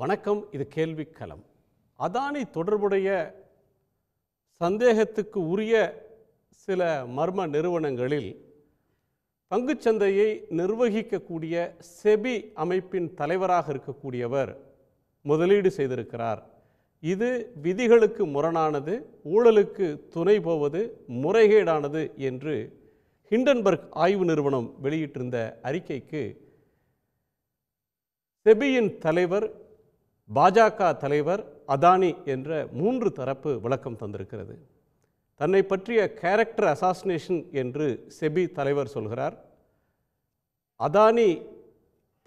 வணக்கம். இது கேள்விக்களம். அதானி தொடர்புடைய சந்தேகத்துக்கு உரிய சில மர்ம நிறுவனங்களில் பங்குச்சந்தையை நிர்வகிக்கக்கூடிய செபி அமைப்பின் தலைவராக இருக்கக்கூடியவர் முதலீடு செய்திருக்கிறார். இது விதிகளுக்கு முரணானது, ஊழலுக்கு துணை போவது, முறைகேடானது என்று ஹிண்டன்பர்க் ஆய்வு நிறுவனம் வெளியிட்டிருந்த அறிக்கைக்கு செபியின் தலைவர், பாஜக தலைவர், அதானி என்ற 3 தரப்பு விளக்கம் தந்திருக்கிறது. தன்னை பற்றிய கேரக்டர் அசாசினேஷன் என்று செபி தலைவர் சொல்கிறார். அதானி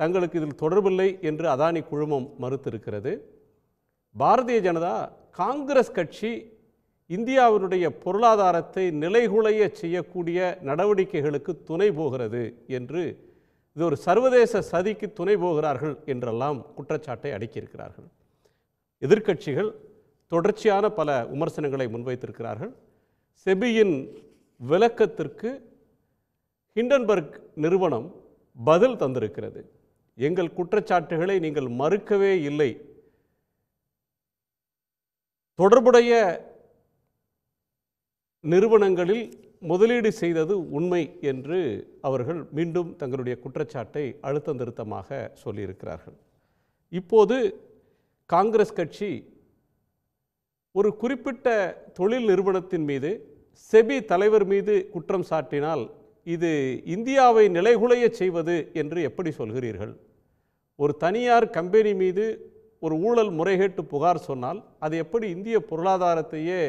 தங்களுக்கு இதில் தொடர்பில்லை என்று அதானி குழுமம் மறுத்திருக்கிறது. பாரதிய ஜனதா காங்கிரஸ் கட்சி இந்தியாவினுடைய பொருளாதாரத்தை நிலைகுலைய செய்யக்கூடிய நடவடிக்கைகளுக்கு துணை போகிறது என்று, இது ஒரு சர்வதேச சதிக்கு துணை போகிறார்கள் என்றெல்லாம் குற்றச்சாட்டை அடுக்கியிருக்கிறார்கள். எதிர்க்கட்சிகள் தொடர்ச்சியான பல விமர்சனங்களை முன்வைத்திருக்கிறார்கள். செபியின் விளக்கத்திற்கு ஹிண்டன்பர்க் நிறுவனம் பதில் தந்திருக்கிறது. எங்கள் குற்றச்சாட்டுகளை நீங்கள் மறுக்கவே இல்லை, தொடர்புடைய நிறுவனங்களில் முதலீடு செய்தது உண்மை என்று அவர்கள் மீண்டும் தங்களுடைய குற்றச்சாட்டை அழுத்தம் திருத்தமாக சொல்லியிருக்கிறார்கள். இப்போது காங்கிரஸ் கட்சி ஒரு குறிப்பிட்ட தொழில் நிறுவனத்தின் மீது செபி தலைவர் மீது குற்றம் சாட்டினால் இது இந்தியாவை நிலைகுலைய செய்வது என்று எப்படி சொல்கிறீர்கள்? ஒரு தனியார் கம்பெனி மீது ஒரு ஊழல் முறைகேட்டு புகார் சொன்னால் அது எப்படி இந்திய பொருளாதாரத்தையே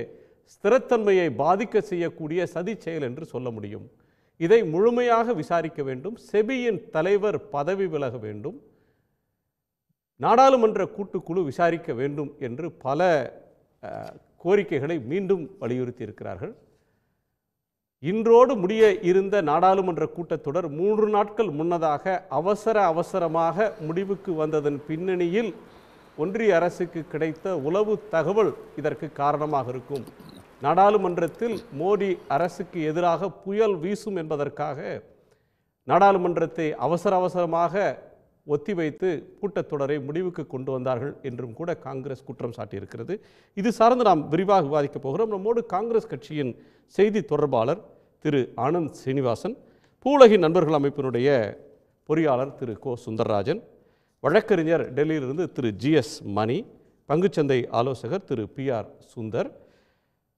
ஸ்திரத்தன்மையை பாதிக்க செய்யக்கூடிய சதி செயல் என்று சொல்ல முடியும்? இதை முழுமையாக விசாரிக்க வேண்டும். செபியின் தலைவர் பதவி விலக வேண்டும். நாடாளுமன்ற கூட்டுக்குழு விசாரிக்க வேண்டும் என்று பல கோரிக்கைகளை மீண்டும் வலியுறுத்தி இருக்கிறார்கள். இன்றோடு முடிய இருந்த நாடாளுமன்ற கூட்டத்தொடர் 3 நாட்கள் முன்னதாக அவசரமாக முடிவுக்கு வந்ததன் பின்னணியில் ஒன்றிய அரசுக்கு கிடைத்த உளவு தகவல் இதற்கு காரணமாக இருக்கும். நாடாளுமன்றத்தில் மோடி அரசுக்கு எதிராக புயல் வீசும் என்பதற்காக நாடாளுமன்றத்தை அவசரமாக ஒத்திவைத்து கூட்டத்தொடரை முடிவுக்கு கொண்டு வந்தார்கள் என்றும் கூட காங்கிரஸ் குற்றம் சாட்டியிருக்கிறது. இது சார்ந்து நாம் விரிவாக விவாதிக்கப் போகிறோம். நம்மோடு காங்கிரஸ் கட்சியின் செய்தி தொடர்பாளர் திரு ஆனந்த் சீனிவாசன், பூவுலகின் நண்பர்கள் அமைப்பினுடைய பொறியாளர் திரு கோ சுந்தரராஜன், வழக்கறிஞர் டெல்லியிலிருந்து திரு ஜிஎஸ் மணி, பங்குச்சந்தை ஆலோசகர் திரு PR சுந்தர்,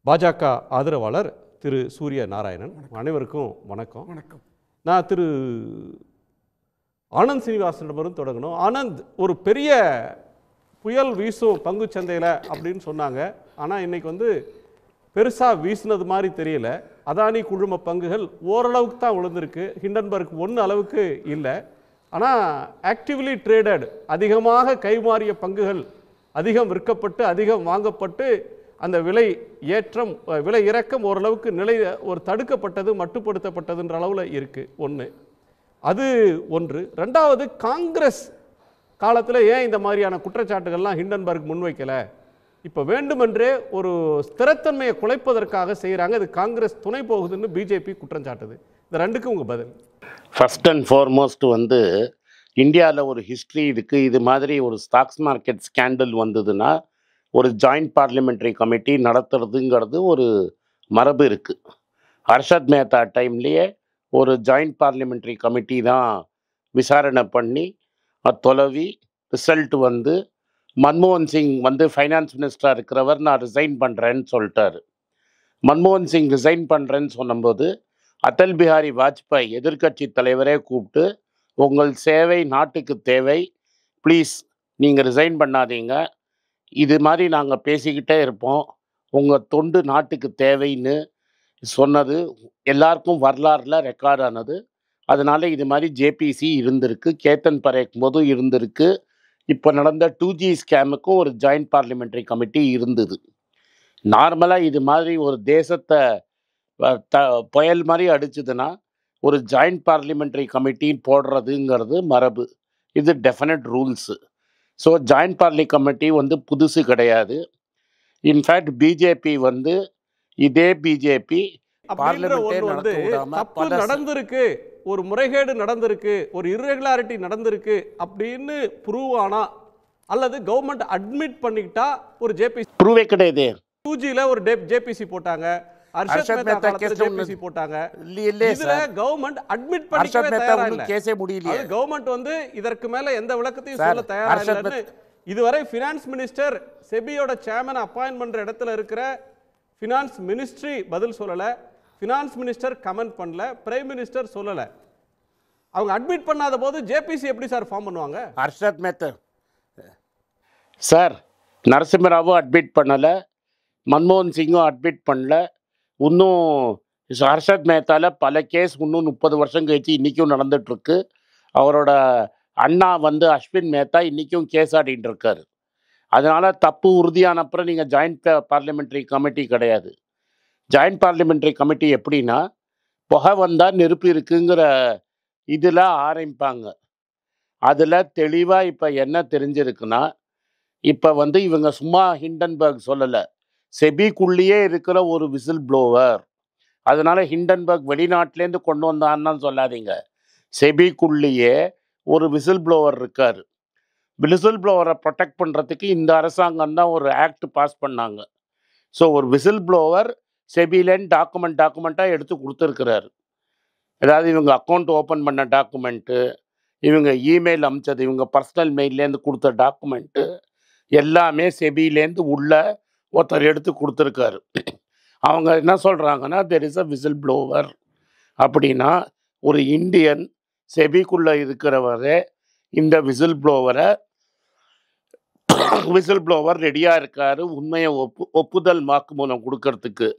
பாஜக ஆதரவாளர் திரு சூரிய நாராயணன். அனைவருக்கும் வணக்கம். வணக்கம். நான் திரு ஆனந்த் சீனிவாசனிடமிருந்து தொடங்கணும். ஆனந்த், ஒரு பெரிய புயல் வீசும் பங்குச்சந்தையில் அப்படின்னு சொன்னாங்க. ஆனால் இன்னைக்கு பெருசாக வீசினது மாதிரி தெரியல. அதானி குழும பங்குகள் ஓரளவுக்கு தான் விழுந்திருக்கு. ஹிண்டன்பர்க் 1 அளவுக்கு இல்லை. ஆனால் ஆக்டிவ்லி ட்ரேடட், அதிகமாக கைமாறிய பங்குகள் அதிகம் விற்கப்பட்டு அதிகம் வாங்கப்பட்டு அந்த விலை இறக்கம் ஓரளவுக்கு ஒரு தடுக்கப்பட்டது, மட்டுப்படுத்தப்பட்டதுன்ற அளவில் இருக்குது. அது ஒன்று. ரெண்டாவது, காங்கிரஸ் காலத்தில் ஏன் இந்த மாதிரியான குற்றச்சாட்டுகள்லாம் ஹிண்டன்பர்க் முன்வைக்கலை? இப்போ வேண்டுமென்றே ஒரு ஸ்திரத்தன்மையை குலைப்பதற்காக செய்கிறாங்க, இது காங்கிரஸ் துணை போகுதுன்னு பிஜேபி குற்றம் சாட்டுது. இந்த ரெண்டுக்கும் உங்கள் பதில்? ஃபர்ஸ்ட் அண்ட் ஃபார்மோஸ்ட் இந்தியாவில் ஒரு ஹிஸ்ட்ரி இருக்குது. இது மாதிரி ஒரு ஸ்டாக்ஸ் மார்க்கெட் ஸ்கேண்டல் வந்ததுன்னா ஒரு ஜாயிண்ட் பார்லிமெண்ட்ரி கமிட்டி நடத்துறதுங்கிறது ஒரு மரபு இருக்குது. ஹர்ஷத் மேத்தா டைம்லேயே ஒரு ஜாயிண்ட் பார்லிமெண்ட்ரி கமிட்டி தான் விசாரணை பண்ணி தொலைவி ரிசல்ட் மன்மோகன் சிங் ஃபைனான்ஸ் மினிஸ்டராக இருக்கிறவர் நான் ரிசைன் பண்ணுறேன்னு சொல்லிட்டாரு. மன்மோகன் சிங் ரிசைன் பண்ணுறேன்னு சொன்னபோது அடல் பிஹாரி வாஜ்பாய் எதிர்கட்சி தலைவரே கூப்பிட்டு, உங்கள் சேவை நாட்டுக்கு தேவை, ப்ளீஸ் நீங்கள் ரிசைன் பண்ணாதீங்க, இது மாதிரி நாங்கள் பேசிக்கிட்டே இருப்போம், உங்கள் தொண்டு நாட்டுக்கு தேவைன்னு சொன்னது எல்லாருக்கும் வரலாறுல ரெக்கார்ட் ஆனது. அதனால் இது மாதிரி ஜேபிசி இருந்திருக்கு, கேத்தன் பரேக் போதும் இருந்திருக்கு, இப்போ நடந்த 2G ஸ்கேமுக்கும் ஒரு ஜாயிண்ட் பார்லிமெண்ட்ரி கமிட்டி இருந்தது. நார்மலாக இது மாதிரி ஒரு தேசத்தை புயல் மாதிரி அடிச்சதுன்னா ஒரு ஜாயிண்ட் பார்லிமெண்ட்ரி கமிட்டி போடுறதுங்கிறது மரபு. இது definite rules. So joint parli committee புதுசு கிடையாது. இன்ஃபேக்ட் பிஜேபி இதே பிஜேபி தப்பு நடந்திருக்கு, ஒரு முறைகேடு நடந்திருக்கு, ஒரு இர்ரெகுலாரிட்டி நடந்திருக்கு அப்படின்னு ப்ரூவ் ஆனா அல்லது கவர்மெண்ட் அட்மிட் பண்ணிக்கிட்டா ஒரு ஜேபிசி ப்ரூவே கிடையாது. 2Gல ஒரு ஜேபிசி போட்டாங்க, ஹர்ஷத் மேத்தா கேஸ்ல ஜேபிசி போட்டாங்க. இதுல கவர்மெண்ட் அட்மிட் பண்ணிக்கவே தயாரா இல்ல. கேஸே முடியலையே. அது கவர்மெண்ட் வந்து இதற்கு மேல எந்த விளக்கத்தையும் சொல்ல தயாரா இல்லன்னு இதுவரை ஃபினான்ஸ் மினிஸ்டர் செபியோட சேர்மன் அப்பாயின்ட் பண்ற இடத்துல இருக்கிற ஃபினான்ஸ் மினிஸ்ட்ரி பதில் சொல்லல, ஃபினான்ஸ் மினிஸ்டர் கமெண்ட் பண்ணல, பிரைம் மினிஸ்டர் சொல்லல. அவங்க அட்மிட் பண்ணாத போது ஜேபிசி எப்படி சார் ஃபார்ம் பண்ணுவாங்க? ஹர்ஷத் மேத்தா சார், நரசிம்மராவும் அட்மிட் பண்ணல, மன்மோகன் சிங்கும் அட்மிட் பண்ணல. இன்னும் ஹர்ஷத் மேத்தால பல கேஸ் இன்னும் 30 வருஷம் கழிச்சு இன்றைக்கும் நடந்துகிட்ருக்கு. அவரோட அண்ணா வந்து அஸ்வின் மேத்தா இன்றைக்கும் கேஸ் ஆடிட்டு இருக்காரு. அதனால் தப்பு உறுதியான அப்புறம் நீங்கள் ஜாயிண்ட் பார்லிமெண்ட்ரி கமிட்டி கிடையாது. ஜாயிண்ட் பார்லிமெண்ட்ரி கமிட்டி எப்படின்னா, புகை வந்தால் நெருப்பு இருக்குங்கிற இதில் ஆரம்பிப்பாங்க. அதில் தெளிவாக இப்போ என்ன தெரிஞ்சிருக்குன்னா, இப்போ வந்து இவங்க சும்மா ஹிண்டன்பர்க் சொல்லலை, செபிக்குள்ளேயே இருக்கிற ஒரு விசில் ப்ளோவர். அதனால் ஹிண்டன்பர்க் வெளிநாட்டிலேருந்து கொண்டு வந்தான்னு சொல்லாதீங்க. செபிக்குள்ளேயே ஒரு விசில் ப்ளோவர் இருக்கார். விசில் ப்ளோவரை ப்ரொடெக்ட் பண்ணுறதுக்கு இந்த அரசாங்கம் தான் ஒரு ஆக்ட் பாஸ் பண்ணாங்க. ஸோ ஒரு விசில் ப்ளோவர் செபிலேருந்து டாக்குமெண்ட்டாக எடுத்து கொடுத்துருக்கிறாரு. அதாவது இவங்க அக்கௌண்ட் ஓப்பன் பண்ண டாக்குமெண்ட்டு, இவங்க இமெயில் அமிச்சது, இவங்க பர்சனல் மெயிலேருந்து கொடுத்த டாக்குமெண்ட்டு எல்லாமே செபிலேருந்து உள்ள ஒருத்தர் எடுத்து கொடுத்துருக்காரு. அவங்க என்ன சொல்கிறாங்கன்னா, there is a whistle blower. அப்படின்னா ஒரு இந்தியன் செபிக்குள்ளே இருக்கிறவரே இந்த விசில் ப்ளோவர் ரெடியாக இருக்காரு உண்மையை ஒப்புதல் வாக்குமூலம் கொடுக்கறதுக்கு.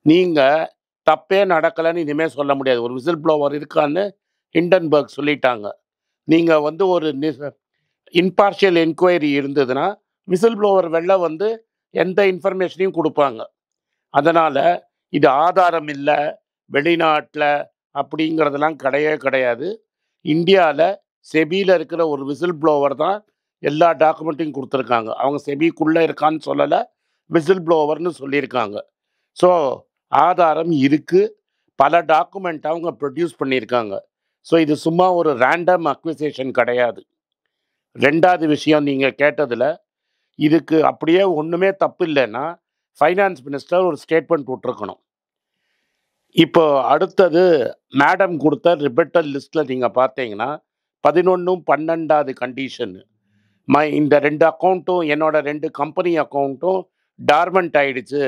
நீங்கள் தப்பே நடக்கலைன்னு இனிமேல் சொல்ல முடியாது. ஒரு விசில் ப்ளோவர் இருக்கான்னு ஹிண்டன்பர்க் சொல்லிட்டாங்க. நீங்கள் வந்து ஒரு இம்பார்ஷியல் என்கொயரி இருந்ததுன்னா விசில் ப்ளோவர் வெளில வந்து எந்த இன்ஃபர்மேஷனையும் கொடுப்பாங்க. அதனால் இது ஆதாரம் இல்லை வெளிநாட்டில் அப்படிங்கிறதெல்லாம் கிடையாது. இந்தியாவில் செபியில் இருக்கிற ஒரு விசில் ப்ளோவர் தான் எல்லா டாக்குமெண்ட்டையும் கொடுத்துருக்காங்க. அவங்க செபிக்குள்ளே இருக்கான்னு சொல்லலை, விசில் ப்ளோவர்னு சொல்லியிருக்காங்க. ஸோ ஆதாரம் இருக்குது, பல டாக்குமெண்ட் அவங்க ப்ரொடியூஸ் பண்ணியிருக்காங்க. ஸோ இது சும்மா ஒரு ரேண்டம் அக்விசேஷன் கிடையாது. ரெண்டாவது விஷயம், நீங்கள் கேட்டதில் இதுக்கு அப்படியே ஒன்றுமே தப்பு இல்லைன்னா ஃபைனான்ஸ் மினிஸ்டர் ஒரு ஸ்டேட்மெண்ட் விட்டுருக்கணும். இப்போ அடுத்தது மேடம் கொடுத்த ரிபட்டல் லிஸ்ட்டில் நீங்கள் பார்த்தீங்கன்னா 11-12 கண்டிஷன், இந்த 2 அக்கௌண்ட்டும் என்னோட 2 கம்பெனி அக்கௌண்ட்டும் டார்மெண்ட் ஆகிடுச்சு.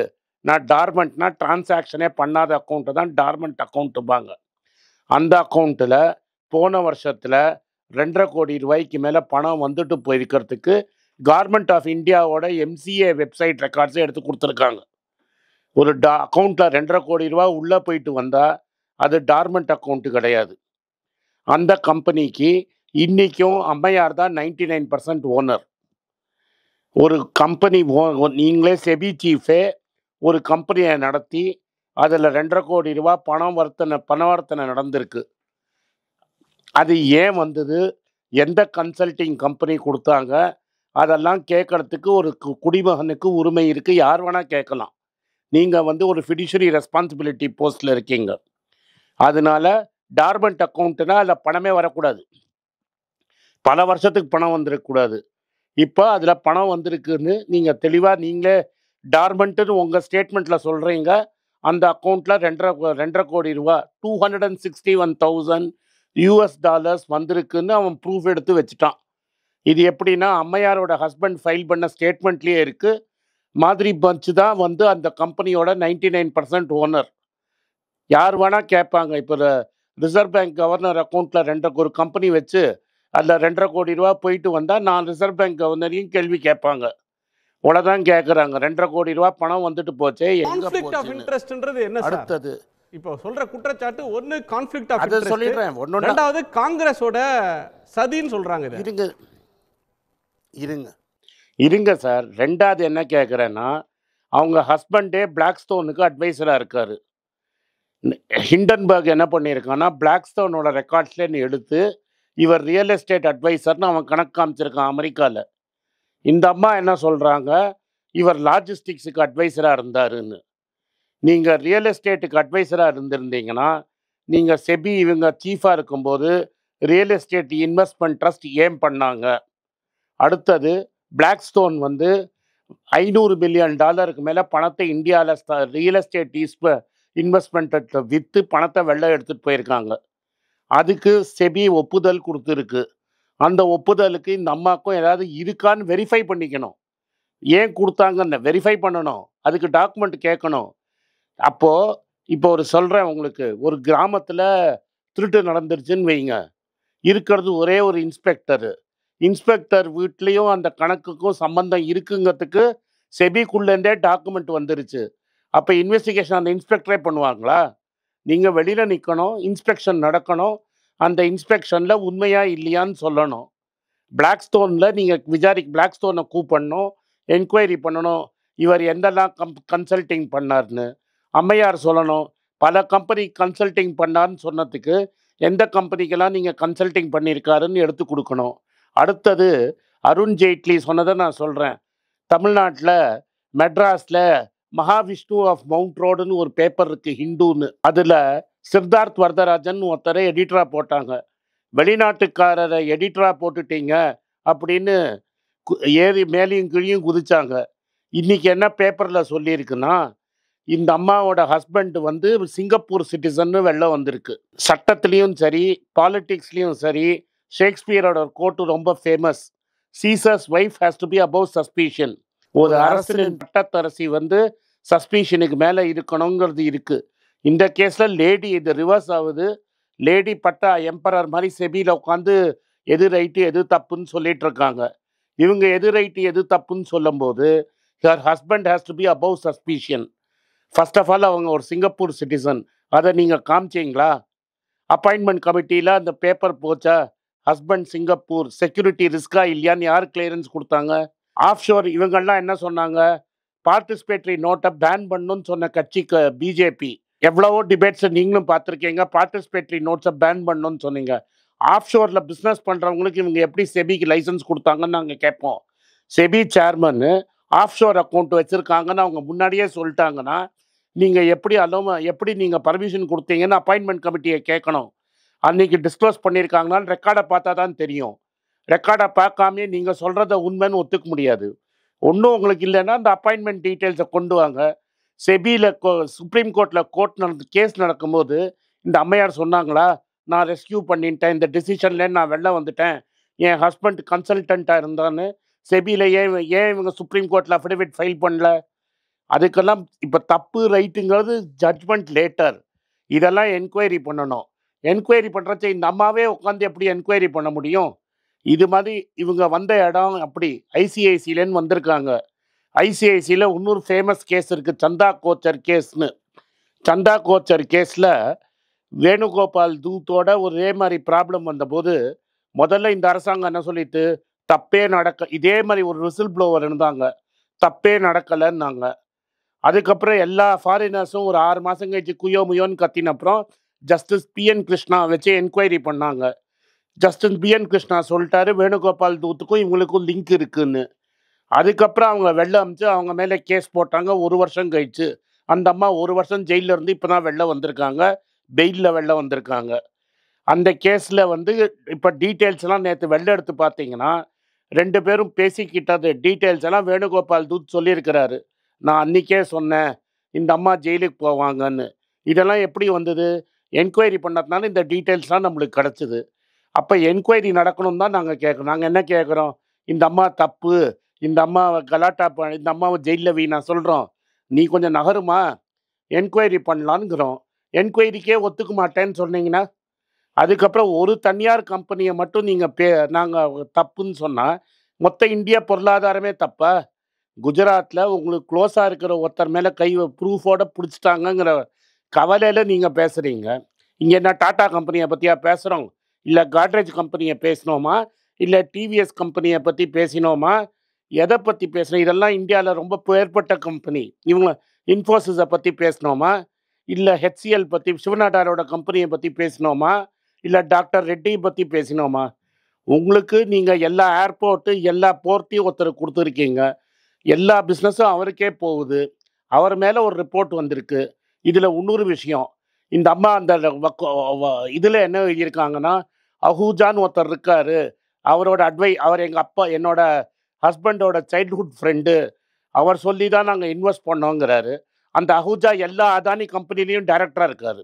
நான் டார்மெண்ட்னா டிரான்சாக்ஷனே பண்ணாத அக்கௌண்ட்டை தான் டார்மெண்ட் அக்கௌண்ட்டுப்பாங்க. அந்த அக்கௌண்ட்டில் போன வருஷத்தில் 2.5 கோடி ரூபாய்க்கு மேலே பணம் வந்துட்டு போயிருக்கிறதுக்கு கவர்மெண்ட் ஆஃப் இந்தியாவோட MCA வெப்சைட் ரெக்கார்ட்ஸே எடுத்து கொடுத்துருக்காங்க. ஒரு அக்கௌண்ட்டில் 2.5 கோடி ரூபா உள்ளே போயிட்டு வந்தால் அது டார்மெண்ட் அக்கௌண்ட்டு கிடையாது. அந்த கம்பெனிக்கு இன்றைக்கும் அம்மையார் தான் 99% ஓனர். ஒரு கம்பெனி நீங்களே செபி சீஃபே ஒரு கம்பெனியை நடத்தி அதில் 2.5 கோடி ரூபா பணவர்த்தனை நடந்திருக்கு. அது ஏன் வந்தது, எந்த கன்சல்டிங் கம்பெனி கொடுத்தாங்க, அதெல்லாம் கேட்கறதுக்கு ஒரு குடிமகனுக்கு உரிமை இருக்குது. யார் வேணால் கேட்கலாம். நீங்கள் வந்து ஒரு ஃபிடிஷரி ரெஸ்பான்சிபிலிட்டி போஸ்ட்டில் இருக்கீங்க. அதனால டார்மெண்ட் அக்கௌண்ட்டுனா அதில் பணமே வரக்கூடாது, பல வருஷத்துக்கு பணம் வந்துருக்கக்கூடாது. இப்போ அதில் பணம் வந்திருக்குன்னு நீங்கள் தெளிவாக நீங்களே டார்மெண்ட்டுன்னு உங்கள் ஸ்டேட்மெண்ட்டில் சொல்கிறீங்க. அந்த அக்கௌண்ட்டில் 2.5 கோடி ரூபா $261,000 வந்திருக்குன்னு அவன் ப்ரூஃப் எடுத்து வச்சுட்டான். இது எப்படின்னா, அம்மையாரோட ஹஸ்பண்ட் ஃபைல் பண்ண ஸ்டேட்மெண்ட்லேயே இருக்குது. மாதிரி பஞ்ச் தான் வந்து அந்த கம்பெனியோட 99% ஓனர். யார் வேணால் கேட்பாங்க. இப்போ ரிசர்வ் பேங்க் கவர்னர் அக்கௌண்ட்டில் ஒரு கம்பெனி வச்சு அதில் 2.5 கோடி ரூபா போயிட்டு வந்தால் நான் ரிசர்வ் பேங்க் கவர்னரையும் கேள்வி கேட்பாங்க. உலதான் கேட்குறாங்க, 2.5 கோடி ரூபா பணம் வந்துட்டு போச்சே, கான்ஃப்ளிக்ட் ஆஃப் இன்ட்ரெஸ்ட்ன்றது என்ன? அடுத்தது இப்போ சொல்ற குற்றச்சாட்டு ஒன்னு கான்ஃப்ளிக்ட் ஆஃப் இன்ட்ரெஸ்ட் சொல்லிடுறேன். ரெண்டாவது காங்கிரஸோட சதின்னு சொல்றாங்க. இருங்க சார். ரெண்டாவது என்ன கேட்குறேன்னா, அவங்க ஹஸ்பண்டே பிளாக்ஸ்டோனுக்கு அட்வைசராக இருக்காரு. ஹிண்டன்பர்க் என்ன பண்ணியிருக்கான்னா, பிளாக்ஸ்டோனோட ரெக்கார்ட்ஸ்லேருந்து எடுத்து இவர் ரியல் எஸ்டேட் அட்வைசர்னு அவன் கணக்கு காமிச்சிருக்கான் அமெரிக்காவில். இந்த அம்மா என்ன சொல்கிறாங்க, இவர் லாஜிஸ்டிக்ஸுக்கு அட்வைசராக இருந்தாருன்னு. நீங்கள் ரியல் எஸ்டேட்டுக்கு அட்வைசராக இருந்திருந்தீங்கன்னா, நீங்கள் செபி இவங்க சீஃபாக இருக்கும்போது ரியல் எஸ்டேட் இன்வெஸ்ட்மெண்ட் ட்ரஸ்ட் ஏன் பண்ணாங்க, அடுத்தது பிளாக்ஸ்டோன் வந்து $500 மில்லியன் மேலே பணத்தை இந்தியாவில் ரியல் எஸ்டேட் இன்வெஸ்ட்மெண்ட்டை விற்று பணத்தை வெளில எடுத்துகிட்டு போயிருக்காங்க. அதுக்கு செபி ஒப்புதல் கொடுத்துருக்கு. அந்த ஒப்புதலுக்கு இந்த அம்மாக்கும் ஏதாவது இருக்கான்னு வெரிஃபை பண்ணிக்கணும். ஏன் கொடுத்தாங்கன்னு வெரிஃபை பண்ணணும். அதுக்கு டாக்குமெண்ட் கேட்கணும். அப்போது இப்போ சொல்கிறேன் உங்களுக்கு, ஒரு கிராமத்தில் திருட்டு நடந்துருச்சுன்னு வைங்க, இருக்கிறது ஒரே ஒரு இன்ஸ்பெக்டர் வீட்லேயும் அந்த கணக்குக்கும் சம்பந்தம் இருக்குங்கிறதுக்கு செபிக்குள்ளேருந்தே டாக்குமெண்ட் வந்துருச்சு. அப்போ இன்வெஸ்டிகேஷன் அந்த இன்ஸ்பெக்டரே பண்ணுவாங்களா? நீங்கள் வெளியில் நிற்கணும், இன்ஸ்பெக்ஷன் நடக்கணும், அந்த இன்ஸ்பெக்ஷனில் உண்மையா இல்லையான்னு சொல்லணும். பிளாக்ஸ்டோனில் நீங்கள் பிளாக்ஸ்டோனை கூப்பிடணும், என்கொயரி பண்ணணும், இவர் எந்தெல்லாம் கன்சல்டிங் பண்ணார்னு. அம்மையார் சொல்லணும், பல கம்பெனி கன்சல்டிங் பண்ணார்னு சொன்னதுக்கு எந்த கம்பெனிக்கெல்லாம் நீங்கள் கன்சல்டிங் பண்ணியிருக்காருன்னு எடுத்து கொடுக்கணும். அடுத்தது அருண் ஜேட்லி சொன்னதை நான் சொல்கிறேன். தமிழ்நாட்டில் மெட்ராஸில் மகாவிஷ்ணு ஆஃப் மவுண்ட் ரோடுன்னு ஒரு பேப்பர் இருக்குது, ஹிந்துன்னு. அதில் சித்தார்த் வரதராஜன் ஒருத்தரை எடிட்டராக போட்டாங்க. வெளிநாட்டுக்காரரை எடிட்டராக போட்டுட்டீங்க அப்படின்னு ஏறி மேலேயும் கீழையும் குதிச்சாங்க. இன்றைக்கி என்ன பேப்பரில் சொல்லியிருக்குன்னா, இந்த அம்மாவோட ஹஸ்பண்ட் வந்து சிங்கப்பூர் சிட்டிசன்னு வெளில வந்திருக்கு. சட்டத்துலேயும் சரி, பாலிட்டிக்ஸ்லேயும் சரி, ஷேக்ஸ்பியரோட கோட்டு ரொம்ப famous. Scissors wife has to be above சஸ்பீஷன். ஒரு அரசனின் பட்டத்தரசி வந்து சஸ்பீஷனுக்கு மேலே இருக்கணுங்கிறது இருக்குது. இந்த கேஸில் லேடி இது ரிவர்ஸ் ஆகுது. லேடி பட்டா எம்பரர் மாதிரி செபியில் உட்காந்து எது ரைட்டு எது தப்புன்னு சொல்லிட்டு இருக்காங்க. இவங்க எது ரைட்டு எது தப்புன்னு சொல்லும்போது her husband has to be above suspicion. First of all அவங்க ஒரு சிங்கப்பூர் சிட்டிசன். அதை நீங்கள் காமிச்சிங்களா? அப்பாயின்மெண்ட் கமிட்டியில் அந்த பேப்பர் போச்சா? ஹஸ்பண்ட் சிங்கப்பூர், செக்யூரிட்டி ரிஸ்கா இல்லையான்னு யார் கிளியரன்ஸ் கொடுத்தாங்க? ஆஃப் ஷோர் இவங்கெல்லாம் என்ன சொன்னாங்க? பார்ட்டிசிபேட்டரி நோட்டை பேன் பண்ணணும்னு சொன்ன கட்சிக்கு பிஜேபி. எவ்வளவோ டிபேட்ஸை நீங்களும் பார்த்துருக்கீங்க. பார்ட்டிசிபேட்டரி நோட்ஸை பேன் பண்ணணும்னு சொன்னீங்க. ஆஃப் ஷோரில் பிஸ்னஸ் பண்ணுறவங்களுக்கு இவங்க எப்படி செபிக்கு லைசன்ஸ் கொடுத்தாங்கன்னு நாங்கள் கேட்போம். செபி சேர்மன்னு ஆஃப் ஷோர் அக்கௌண்ட் வச்சுருக்காங்கன்னு அவங்க முன்னாடியே சொல்லிட்டாங்கன்னா நீங்கள் எப்படி நீங்கள் பர்மிஷன் கொடுத்தீங்கன்னு அப்பாயின்மெண்ட் கமிட்டியை கேட்கணும். அன்றைக்கி டிஸ்க்ளோஸ் பண்ணியிருக்காங்கன்னு ரெக்கார்டை பார்த்தா தான் தெரியும். ரெக்கார்டை பார்க்காமே நீங்கள் சொல்கிறத உண்மைன்னு ஒத்துக்க முடியாது. ஒன்றும் உங்களுக்கு இல்லைன்னா அந்த அப்பாயின்மெண்ட் டீட்டெயில்ஸை கொண்டு வாங்க. செபியில் சுப்ரீம் கோர்ட்டில் கேஸ் நடக்கும்போது இந்த அம்மையார் சொன்னாங்களா, நான் ரெஸ்கியூ பண்ணிட்டேன், இந்த டிசிஷன்லேயே நான் வெளில வந்துட்டேன், என் ஹஸ்பண்ட் கன்சல்டண்ட்டாக இருந்தான்னு செபியில் ஏன் இவங்க சுப்ரீம் கோர்ட்டில் அஃபிடவிட் ஃபைல் பண்ணல? அதுக்கெல்லாம் இப்போ தப்பு ரைட்டுங்கிறது ஜட்ஜ்மெண்ட் லேட்டர். இதெல்லாம் என்கொயரி பண்ணணும். என்கொயரி பண்ணுறச்ச இந்த அம்மாவே உட்காந்து எப்படி என்கொயரி பண்ண முடியும்? இது மாதிரி இவங்க வந்த இடம் அப்படி ஐசிஐசிலேன்னு வந்திருக்காங்க. ஐசிஐசியில் இன்னொரு ஃபேமஸ் கேஸ் இருக்குது, சந்தா கோச்சர் கேஸ்னு. சந்தா கோச்சர் கேஸில் வேணுகோபால் தூத்தோட ஒரே மாதிரி ப்ராப்ளம் வந்தபோது முதல்ல இந்த அரசாங்கம் என்ன சொல்லிட்டு, தப்பே இதே மாதிரி ஒரு விசில் ப்ளோவர் இருந்தாங்க, தப்பே நடக்கலைன்னாங்க. அதுக்கப்புறம் எல்லா ஃபாரினர்ஸும் ஒரு 6 மாதம் கழிச்சு குயோ முயோன்னு கத்தினப்புறம் ஜஸ்டிஸ் பிஎன் கிருஷ்ணா வச்சு என்கொயரி பண்ணாங்க. ஜஸ்டிஸ் பிஎன் கிருஷ்ணா சொல்லிட்டாரு வேணுகோபால் தூத்துக்கும் இவங்களுக்கும் லிங்க் இருக்குன்னு. அதுக்கப்புறம் அவங்க வெளில அமிச்சு அவங்க மேலே கேஸ் போட்டாங்க. 1 வருஷம் கழிச்சு அந்த அம்மா 1 வருஷம் ஜெயிலில் இருந்து இப்போ தான் வெளில வந்திருக்காங்க, பெயிலில் வெளில வந்திருக்காங்க. அந்த கேஸில் வந்து இப்போ டீட்டெயில்ஸ் எல்லாம் நேற்று வெளில எடுத்து பார்த்தீங்கன்னா 2 பேரும் பேசிக்கிட்டது டீட்டெயில்ஸ் எல்லாம் வேணுகோபால் தூத் சொல்லியிருக்கிறாரு. நான் அன்றைக்கே சொன்னேன் இந்த அம்மா ஜெயிலுக்கு போவாங்கன்னு. இதெல்லாம் எப்படி வந்தது? என்கொயரி பண்ணதுனால இந்த டீட்டெயில்ஸ்லாம் நம்மளுக்கு கிடச்சிது. அப்போ என்கொயரி நடக்கணும் தான் நாங்கள் கேட்குறோம். நாங்கள் என்ன கேட்குறோம்? இந்த அம்மா தப்பு, இந்த அம்மாவை இந்த அம்மாவை ஜெயிலில் வீணா சொல்கிறோம், நீ கொஞ்சம் நகருமா, என்கொயரி பண்ணலான்ங்கிறோம். என்கொயரிக்கே ஒத்துக்க மாட்டேன்னு சொன்னீங்கன்னா அதுக்கப்புறம் ஒரு தனியார் கம்பெனியை மட்டும் நாங்கள் தப்புன்னு சொன்னால் மொத்த இந்தியா பொருளாதாரமே தப்பா? குஜராத்தில் உங்களுக்கு க்ளோஸாக இருக்கிற ஒருத்தர் மேலே ப்ரூஃபோடு பிடிச்சிட்டாங்கங்கிற கவலையில் நீங்கள் பேசுகிறீங்க. இங்கே என்ன டாடா கம்பெனியை பற்றியா பேசுகிறோம்? இல்லை காட்ரேஜ் கம்பெனியை பேசினோமா? இல்லை டிவிஎஸ் கம்பெனியை பற்றி பேசினோமா? எதை பற்றி பேசுகிறோம்? இதெல்லாம் இந்தியாவில் ரொம்ப ஏற்பட்ட கம்பெனி. இவங்க இன்ஃபோசிஸை பற்றி பேசினோமா? இல்லை ஹெச்சிஎல் பற்றி சிவநாடாரோட கம்பெனியை பற்றி பேசினோமா? இல்லை டாக்டர் ரெட்டியை பற்றி பேசினோமா? உங்களுக்கு நீங்கள் எல்லா ஏர்போர்ட்டு எல்லா போர்ட்டையும் ஒருத்தர் கொடுத்துருக்கீங்க. எல்லா பிஸ்னஸும் அவருக்கே போகுது. அவர் மேலே ஒரு ரிப்போர்ட் வந்திருக்கு. இதில் இன்னொரு விஷயம், இந்த அம்மா அந்த இதில் என்ன எழுதியிருக்காங்கன்னா, அஹூஜான்னு ஒருத்தர் இருக்கார், அவரோட அவர் எங்கள் அப்பா என்னோட ஹஸ்பண்டோட சைல்ட்ஹுட் ஃப்ரெண்டு, அவர் சொல்லி தான் நாங்கள் இன்வெஸ்ட் பண்ணோங்கிறாரு. அந்த அஹூஜா எல்லா அதானி கம்பெனிலையும் டைரக்டராக இருக்காரு.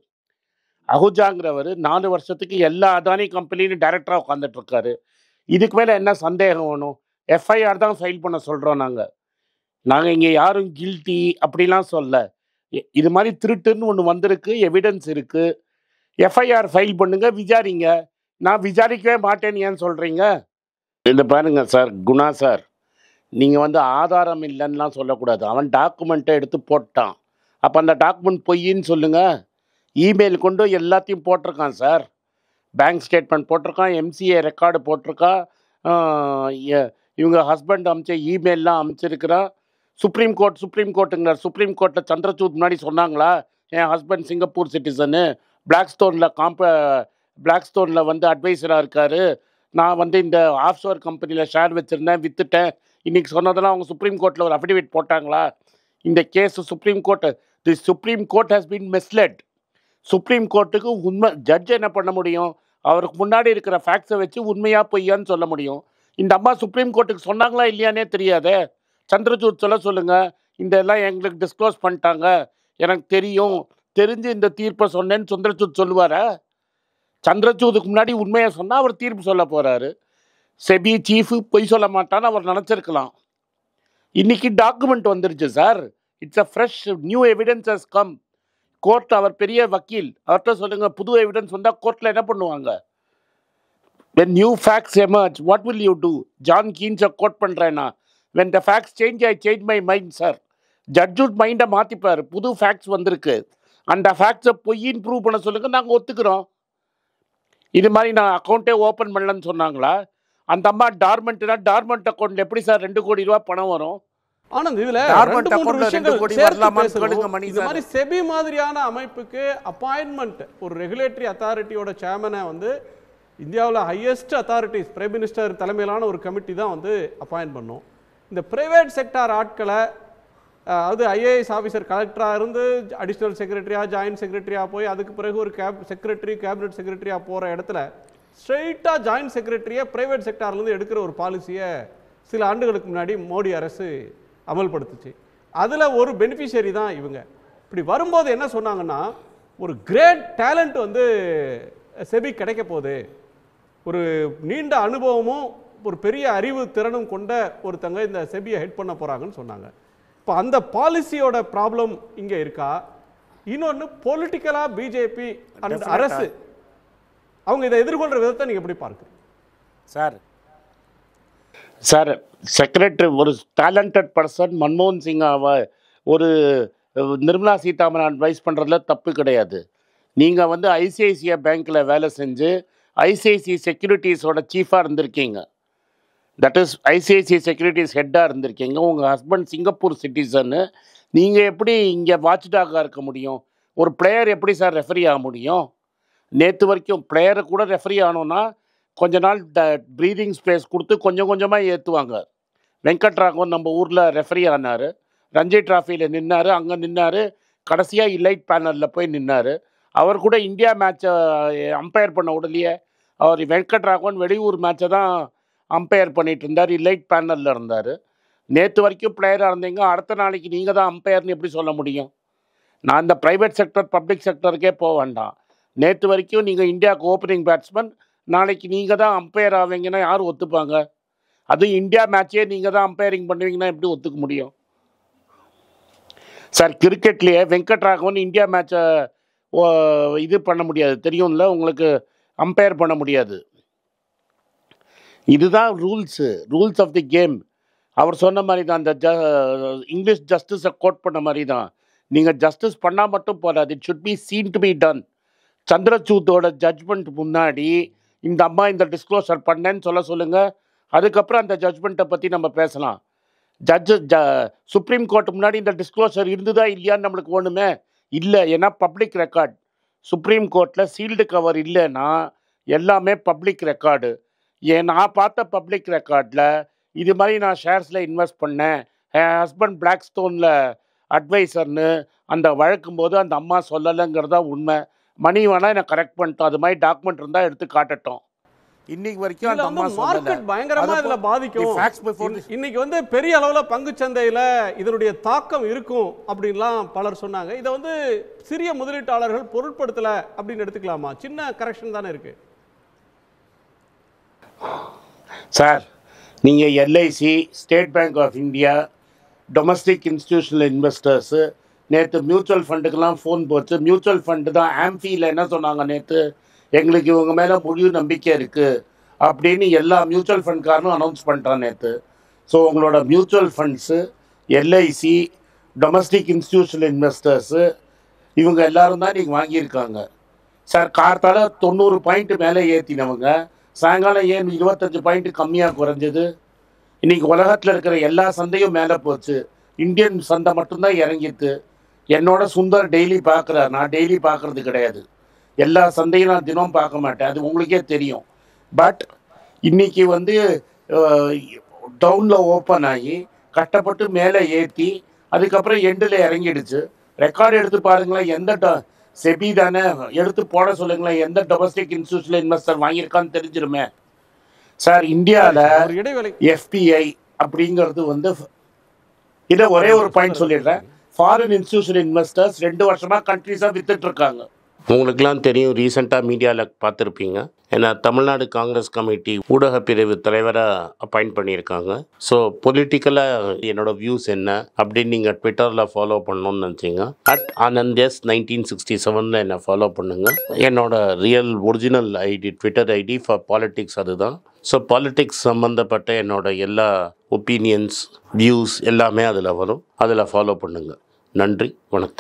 அஹூஜாங்கிறவர் 4 வருஷத்துக்கு எல்லா அதானி கம்பெனிலையும் டைரக்டராக உட்காந்துட்டு இருக்காரு. இதுக்கு மேலே என்ன சந்தேகம் வேணும்? எஃப்ஐஆர் தான் ஃபைல் பண்ண சொல்கிறோம் நாங்கள் இங்கே யாரும் கில்ட்டி அப்படிலாம் சொல்ல. இது மாதிரி திருட்டுன்னு ஒன்று வந்திருக்கு, எவிடன்ஸ் இருக்குது. எஃப்ஐஆர் ஃபைல் பண்ணுங்க, விசாரிங்க. நான் விசாரிக்கவே மாட்டேன்னு ஏன் சொல்கிறீங்க? இந்த பாருங்க சார், குணா சார், நீங்கள் வந்து ஆதாரம் இல்லைன்னுலாம் சொல்லக்கூடாது. அவன் டாக்குமெண்ட்டை எடுத்து போட்டான். அப்போ அந்த டாக்குமெண்ட் பொய்ன்னு சொல்லுங்கள். இமெயில் கொண்டு எல்லாத்தையும் போட்டிருக்கான் சார். பேங்க் ஸ்டேட்மெண்ட் போட்டிருக்கான், எம்சிஏ ரெக்கார்டு போட்டிருக்கான், இவங்க ஹஸ்பண்ட் அமிச்ச இமெயிலெலாம் அமைச்சிருக்கிறான். சுப்ரீம் கோர்ட்டுங்கிறார். சுப்ரீம் கோர்ட்டில் சந்திரசூட் முன்னாடி சொன்னாங்களா என் ஹஸ்பண்ட் சிங்கப்பூர் சிட்டிசனு, பிளாக்ஸ்டோனில் வந்து அட்வைசராக இருக்கார், நான் வந்து இந்த ஆஃப்ஷோர் கம்பெனியில் ஷேர் வச்சுருந்தேன், விற்றுட்டேன், இன்றைக்கி சொன்னதெல்லாம் அவங்க சுப்ரீம் கோர்ட்டில் ஒரு அஃபிடவிட் போட்டாங்களா? இந்த case supreme court has been misled. Supreme கோர்ட்டுக்கு உண்மை ஜட்ஜ் என்ன பண்ண முடியும்? அவருக்கு முன்னாடி இருக்கிற ஃபேக்ட்ஸை வச்சு உண்மையாக பொய்யான்னு சொல்ல முடியும். இந்த அம்மா சுப்ரீம் கோர்ட்டுக்கு சொன்னாங்களா இல்லையானே தெரியாதே. சந்திரசூட் சொல்லுங்கள், இந்த எல்லாம் எங்களுக்கு டிஸ்க்ளோஸ் பண்ணிட்டாங்க, எனக்கு தெரிஞ்சு இந்த தீர்ப்பை சொன்னேன்னு சந்திரசூட் சொல்லுவாரா? சந்திரசூடுக்கு முன்னாடி உண்மையை சொன்னால் அவர் தீர்ப்பு சொல்ல போகிறாரு. செபி சீஃபு பொய் சொல்ல மாட்டான்னு அவர் நினச்சிருக்கலாம். இன்னைக்கு டாக்குமெண்ட் வந்துருச்சு sir. It's a fresh new evidence has come. Court, அவர் பெரிய வக்கீல், அவர்கிட்ட சொல்லுங்கள், புது எவிடன்ஸ் வந்தால் கோர்ட்டில் என்ன பண்ணுவாங்க? when new facts emerge, what will you do? John கீன்ஸை கோட் பண்ணுறேன்னா, when the facts change, I change my mind sir. ஜட்ஜுட் மைண்டை மாற்றிப்பார். புது ஃபேக்ட்ஸ் வந்திருக்கு, அந்த ஃபேக்ட்ஸை பொய்யின்னு ப்ரூவ் பண்ண சொல்லுங்கள், நாங்கள் ஒத்துக்கிறோம். இது மாதிரி நான் அக்கௌண்ட்டே ஓப்பன் பண்ணலன்னு சொன்னாங்களா? அந்த அம்மா டார்மெண்ட் அக்கௌண்ட்டில் எப்படி சார் 2 கோடி ரூபா பணம் வரும்? ஆனந்த், இதுல டார்மெண்ட் 2-3 அக்கௌண்ட்ல 2 விஷயங்கள் கோடி சேர்த்து வரலாமான்னு பேசணும். கேளுங்க மணி இது சார். மாதிரி செபி மாதிரியான அமைப்புக்கு அப்பாயின்மெண்ட், ஒரு ரெகுலேட்டரி அத்தாரிட்டியோட சேர்மனை வந்து இந்தியாவில் ஹையஸ்ட் அத்தாரிட்டிஸ் பிரைம் மினிஸ்டர் தலைமையிலான ஒரு கமிட்டி தான் வந்து அப்பாயின்ட் பண்ணும். இந்த பிரைவேட் செக்டார் ஆட்களை, அது ஐஏஎஸ் ஆஃபீஸர் கலெக்டராக இருந்து அடிஷ்னல் செக்ரட்டரியாக, ஜாயின்ட் செக்ரட்டரியாக போய் அதுக்கு பிறகு ஒரு கேபினட் செக்ரட்டரியாக போகிற இடத்துல ஸ்ட்ரெயிட்டாக ஜாயின்ட் செக்ரட்டரியை பிரைவேட் செக்டார்லேருந்து எடுக்கிற ஒரு பாலிசியை சில ஆண்டுகளுக்கு முன்னாடி மோடி அரசு அமல்படுத்துச்சு. அதில் ஒரு பெனிஃபிஷியரி தான் இவங்க. இப்படி வரும்போது என்ன சொன்னாங்கன்னா, ஒரு கிரேட் டேலண்ட் வந்து செபி கிடைக்க போகுது, ஒரு நீண்ட அனுபவமும் ஒரு பெரிய அறிவு திறனும் கொண்ட ஒருத்தங்க இந்த செபியை ஹெட் பண்ண போகிறாங்கன்னு சொன்னாங்க. இப்போ அந்த பாலிசியோட ப்ராப்ளம் இங்கே இருக்கா? இன்னொன்று, பொலிட்டிக்கலாக பிஜேபி அந்த அரசு அவங்க இதை எதிர்கொள்கிற விதத்தை நீங்கள் எப்படி பார்க்குறீங்க? சார், செக்ரட்டரி ஒரு டேலண்டட் பர்சன், மன்மோகன் சிங்காவை ஒரு நிர்மலா சீதாராமன் அட்வைஸ் பண்ணுறதுல தப்பு கிடையாது. நீங்கள் வந்து ஐசிஐசிஐ பேங்க்கில் வேலை செஞ்சு ஐசிஐசிஐ செக்யூரிட்டிஸோட சீஃபாக இருந்திருக்கீங்க, தட் இஸ் ஐசிஐசிஐ செக்யூரிட்டிஸ் ஹெட்டாக இருந்திருக்கீங்க. உங்கள் ஹஸ்பண்ட் சிங்கப்பூர் சிட்டிசன்னு. நீங்கள் எப்படி இங்கே வாட்ச் டாக்காக இருக்க முடியும்? ஒரு பிளேயர் எப்படி சார் ரெஃபரி ஆக முடியும்? நேற்று வரைக்கும் பிளேயரை கூட ரெஃபரி ஆனோன்னா கொஞ்ச நாள் ப்ரீதிங் ஸ்பேஸ் கொடுத்து கொஞ்சம் கொஞ்சமாக ஏற்றுவாங்க. வெங்கட்ராகவன் நம்ம ஊரில் ரெஃபரி ஆனார், ரஞ்சி டிராஃபியில் நின்னார், அங்கே நின்னார், கடைசியாக இலைட் பேனலில் போய் நின்னார். அவர் கூட இந்தியா மேட்சை அம்பையர் பண்ண உடனே அவர் வெங்கட்ராகவன் வெளியூர் மேட்சை தான் அம்பையர் பண்ணிகிட்டு இருந்தார், இலைட் பேனலில் இருந்தார். நேற்று வரைக்கும் பிளேயராக இருந்தீங்க, அடுத்த நாளைக்கு நீங்கள் தான் அம்பையர்னு எப்படி சொல்ல முடியும்? நான் இந்த ப்ரைவேட் செக்டர் பப்ளிக் செக்டருக்கே போக வேண்டாம். நேற்று வரைக்கும் நீங்கள் இந்தியாவுக்கு ஓப்பனிங் பேட்ஸ்மேன், நாளைக்கு நீங்கள் தான் அம்பையர் ஆவீங்கன்னா யார் ஒத்துப்பாங்க? அதுவும் இந்தியா மேட்சே நீங்கள் தான் அம்பையரிங் பண்ணுவீங்கன்னா எப்படி ஒத்துக்க முடியும்? சார், கிரிக்கெட்லேயே வெங்கட்ராகவன் இந்தியா மேட்சை இது பண்ண முடியாது, தெரியும்ல உங்களுக்கு, அம்பையர் பண்ண முடியாது. இதுதான் ரூல்ஸ் ஆஃப் தி கேம். அவர் சொன்ன மாதிரி தான், அந்த இங்கிலீஷ் ஜஸ்டிஸை கோட் பண்ண மாதிரி தான். நீங்கள் ஜஸ்டிஸ் பண்ணால் மட்டும் போதாது, it should be seen to be done. சந்திரசூட்டோட ஜட்ஜ்மெண்ட் முன்னாடி இந்த அம்மா இந்த டிஸ்க்ளோசர் பண்ணேன்னு சொல்லுங்கள், அதுக்கப்புறம் அந்த ஜட்ஜ்மெண்ட்டை பற்றி நம்ம பேசலாம். சுப்ரீம் கோர்ட் முன்னாடி இந்த டிஸ்க்ளோசர் இருந்ததா இல்லையான்னு நம்மளுக்கு ஒன்றுமே இல்லை, ஏன்னா பப்ளிக் ரெக்கார்டு. சுப்ரீம் கோர்ட்டில் சீல்டு கவர் இல்லைன்னா எல்லாமே பப்ளிக் ரெக்கார்டு. நான் பார்த்த பப்ளிக் ரெக்கார்டில் இது மாதிரி நான் ஷேர்ஸில் இன்வெஸ்ட் பண்ணேன், என் ஹஸ்பண்ட் பிளாக்ஸ்டோனில் அட்வைசர்னு அந்த வழக்கும் போது அந்த அம்மா சொல்லலைங்கிறதா உண்மை. மணி வேணால் என்னை கரெக்ட் பண்ணிட்டோம், அது மாதிரி டாக்குமெண்ட் இருந்தால் எடுத்து காட்டட்டும். இன்னைக்கு வரைக்கும் இதுல அந்த வந்து அம்மா சொல்லல. மார்க்கெட் பயங்கரமா இதுல பாதிக்கும். facts before the- இன்னைக்கு வந்து பெரிய அளவுல பங்குச் சந்தையில இதனுடைய தாக்கம் இருக்கும் அப்படின்லாம் பலர் சொன்னாங்க. இதை வந்து சிறிய முதலீட்டாளர்கள் பொருட்படுத்தல அப்படின்னு எடுத்துக்கலாமா? சின்ன கரெக்ஷன் தானே இருக்கு. சார், நீங்கள் LIC, State Bank of India, domestic institutional investors, நேற்று மியூச்சுவல் ஃபண்டுக்கெல்லாம் ஃபோன் போச்சு. மியூச்சுவல் ஃபண்டு தான் ஆம்ஃபியில் என்ன சொன்னாங்க நேற்று, எங்களுக்கு இவங்க மேலே முழு நம்பிக்கை இருக்குது அப்படின்னு எல்லா மியூச்சுவல் ஃபண்ட்காரனும் அனௌன்ஸ் பண்ணிட்டான் நேற்று. ஸோ உங்களோட mutual funds, LIC, domestic institutional investors இவங்க எல்லாரும் தான் நீங்கள் வாங்கியிருக்காங்க. சார், கார்த்தால 90 பாயிண்ட் மேலே ஏற்றினவங்க சாயங்காலம் ஏன் 25 பாயிண்ட் கம்மியாக குறைஞ்சது? இன்றைக்கி உலகத்தில் இருக்கிற எல்லா சந்தையும் மேலே போச்சு, இந்தியன் சந்தை மட்டும்தான் இறங்கிட்டு. என்னோட சுந்தர் டெய்லி பார்க்குறார், நான் டெய்லி பார்க்குறது கிடையாது. எல்லா சந்தையும் நான் தினம் பார்க்க மாட்டேன், அது உங்களுக்கே தெரியும். பட் இன்றைக்கி வந்து டவுனில் ஓப்பன் ஆகி கஷ்டப்பட்டு மேலே ஏற்றி அதுக்கப்புறம் எண்டில் இறங்கிடுச்சு. ரெக்கார்டு எடுத்து பாருங்களேன், எந்த செபி தானே எடுத்து போட சொல்லுங்களேன், எந்த டொமஸ்டிக் இன்ஸ்டிடியூஷனல் இன்வெஸ்டர் வாங்கியிருக்கான்னு தெரிஞ்சிருமே. சார், இந்தியாவில் இடைவேளை எஃபிஐ அப்படிங்கிறது வந்து இதை ஒரே ஒரு பாயிண்ட் சொல்லிடுறேன். ஃபாரின் இன்ஸ்டிடியூஷனல் இன்வெஸ்டர்ஸ் 2 வருஷமாக கண்ட்ரீஸாக வித்துட்டு இருக்காங்க. உங்களுக்கெல்லாம் தெரியும், ரீசெண்டாக மீடியாவில் பார்த்துருப்பீங்க. ஏன்னா தமிழ்நாடு காங்கிரஸ் கமிட்டி ஊடக பிரிவு தலைவராக அப்பாயிண்ட் பண்ணியிருக்காங்க. ஸோ பொலிட்டிக்கலாக என்னோடய வியூஸ் என்ன அப்படின்னு நீங்கள் ட்விட்டரில் ஃபாலோ பண்ணணும்னு நினச்சிங்க, @AnandS1967 என்னை ஃபாலோ பண்ணுங்கள். என்னோட real original ID, Twitter ID for politics அதுதான். ஸோ பாலிட்டிக்ஸ் சம்மந்தப்பட்ட என்னோட எல்லா ஒப்பீனியன்ஸ், வியூஸ் எல்லாமே அதில் வரும். அதில் ஃபாலோ பண்ணுங்கள். நன்றி, வணக்கம்.